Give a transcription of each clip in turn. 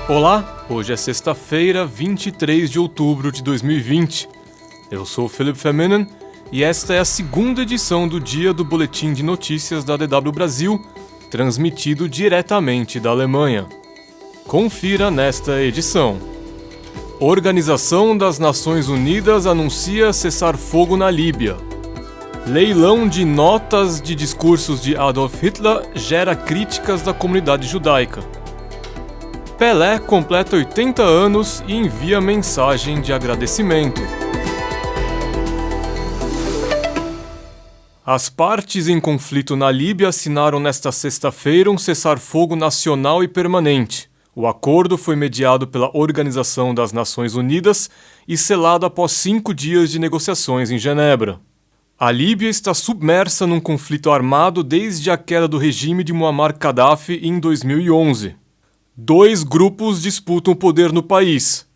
Olá, hoje é sexta-feira, 23 de outubro de 2020. Eu sou o Philipp Feminen e esta é a segunda edição do Dia do Boletim de Notícias da DW Brasil, transmitido diretamente da Alemanha. Confira nesta edição. Organização das Nações Unidas anuncia cessar fogo na Líbia. Leilão de notas de discursos de Adolf Hitler gera críticas da comunidade judaica. Pelé completa 80 anos e envia mensagem de agradecimento. As partes em conflito na Líbia assinaram nesta sexta-feira um cessar-fogo nacional e permanente. O acordo foi mediado pela Organização das Nações Unidas e selado após 5 dias de negociações em Genebra. A Líbia está submersa num conflito armado desde a queda do regime de Muammar Gaddafi em 2011. 2 grupos disputam o poder no país.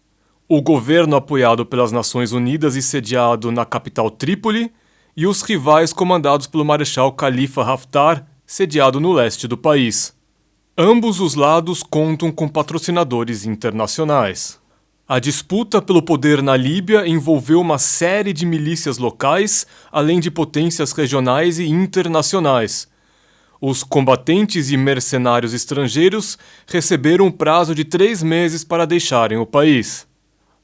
O governo apoiado pelas Nações Unidas e sediado na capital Trípoli, e os rivais comandados pelo Marechal Khalifa Haftar, sediado no leste do país. Ambos os lados contam com patrocinadores internacionais. A disputa pelo poder na Líbia envolveu uma série de milícias locais, além de potências regionais e internacionais. Os combatentes e mercenários estrangeiros receberam um prazo de 3 meses para deixarem o país.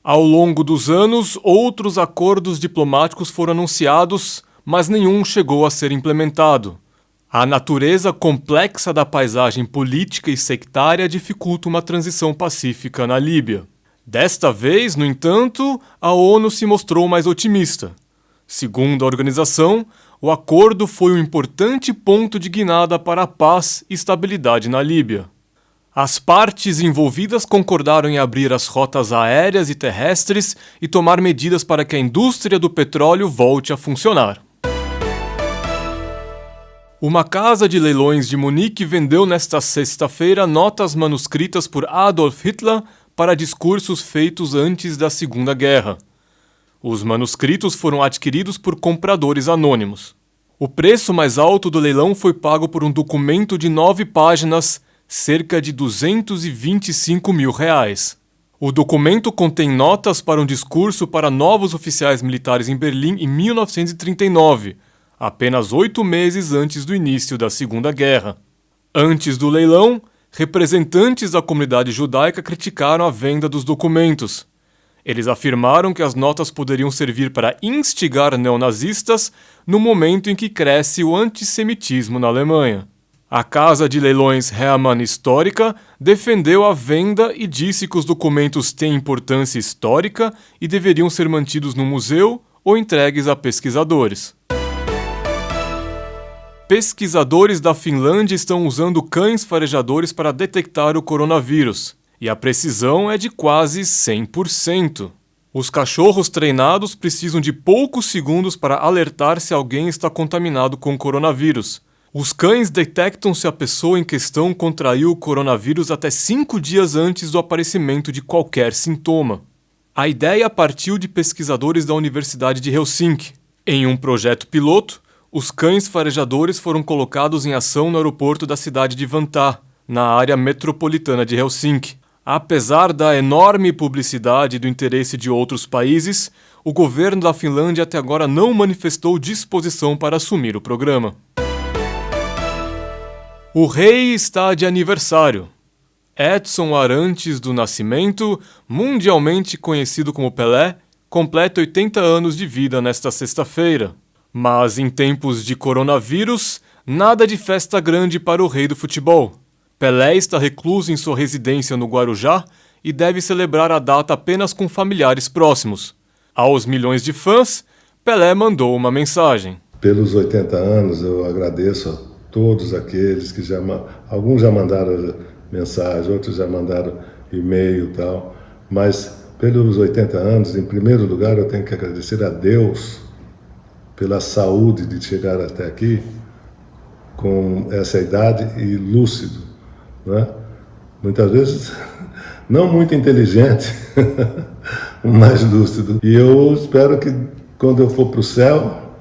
Ao longo dos anos, outros acordos diplomáticos foram anunciados, mas nenhum chegou a ser implementado. A natureza complexa da paisagem política e sectária dificulta uma transição pacífica na Líbia. Desta vez, no entanto, a ONU se mostrou mais otimista. Segundo a organização, o acordo foi um importante ponto de guinada para a paz e estabilidade na Líbia. As partes envolvidas concordaram em abrir as rotas aéreas e terrestres e tomar medidas para que a indústria do petróleo volte a funcionar. Uma casa de leilões de Munique vendeu nesta sexta-feira notas manuscritas por Adolf Hitler para discursos feitos antes da Segunda Guerra. Os manuscritos foram adquiridos por compradores anônimos. O preço mais alto do leilão foi pago por um documento de 9 páginas, cerca de R$225 mil. O documento contém notas para um discurso para novos oficiais militares em Berlim em 1939, apenas 8 meses antes do início da Segunda Guerra. Antes do leilão, representantes da comunidade judaica criticaram a venda dos documentos. Eles afirmaram que as notas poderiam servir para instigar neonazistas no momento em que cresce o antissemitismo na Alemanha. A casa de leilões Hermann Histórica defendeu a venda e disse que os documentos têm importância histórica e deveriam ser mantidos no museu ou entregues a pesquisadores. Pesquisadores da Finlândia estão usando cães farejadores para detectar o coronavírus. E a precisão é de quase 100%. Os cachorros treinados precisam de poucos segundos para alertar se alguém está contaminado com coronavírus. Os cães detectam se a pessoa em questão contraiu o coronavírus até 5 dias antes do aparecimento de qualquer sintoma. A ideia partiu de pesquisadores da Universidade de Helsinki. Em um projeto piloto, os cães farejadores foram colocados em ação no aeroporto da cidade de Vantaa, na área metropolitana de Helsinki. Apesar da enorme publicidade e do interesse de outros países, o governo da Finlândia até agora não manifestou disposição para assumir o programa. O rei está de aniversário. Edson Arantes do Nascimento, mundialmente conhecido como Pelé, completa 80 anos de vida nesta sexta-feira. Mas em tempos de coronavírus, nada de festa grande para o rei do futebol. Pelé está recluso em sua residência no Guarujá e deve celebrar a data apenas com familiares próximos. Aos milhões de fãs, Pelé mandou uma mensagem. Pelos 80 anos, eu agradeço a todos aqueles que alguns já mandaram mensagem, outros já mandaram e-mail e tal, mas pelos 80 anos, em primeiro lugar, eu tenho que agradecer a Deus pela saúde de chegar até aqui com essa idade e lúcido. Né? Muitas vezes não muito inteligente, mas lúcido. E eu espero que quando eu for para o céu,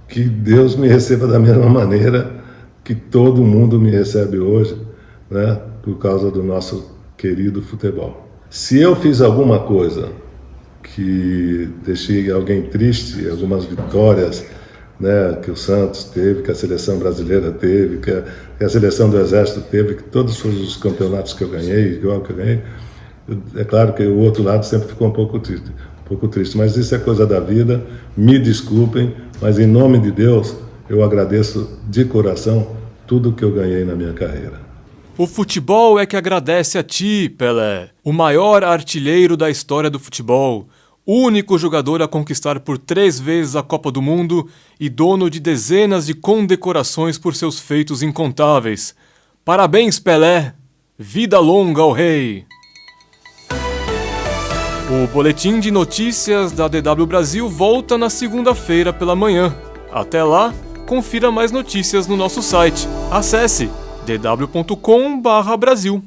que Deus me receba da mesma maneira que todo mundo me recebe hoje, né? Por causa do nosso querido futebol. Se eu fiz alguma coisa que deixei alguém triste, algumas vitórias, né, que o Santos teve, que a seleção brasileira teve, que a seleção do Exército teve, que todos os campeonatos que eu ganhei, igual que eu ganhei, é claro que o outro lado sempre ficou um pouco triste, mas isso é coisa da vida, me desculpem, mas em nome de Deus, eu agradeço de coração tudo que eu ganhei na minha carreira. O futebol é que agradece a ti, Pelé, o maior artilheiro da história do futebol, único jogador a conquistar por 3 vezes a Copa do Mundo e dono de dezenas de condecorações por seus feitos incontáveis. Parabéns, Pelé! Vida longa ao rei! O boletim de notícias da DW Brasil volta na segunda-feira pela manhã. Até lá, confira mais notícias no nosso site. Acesse dw.com/Brasil.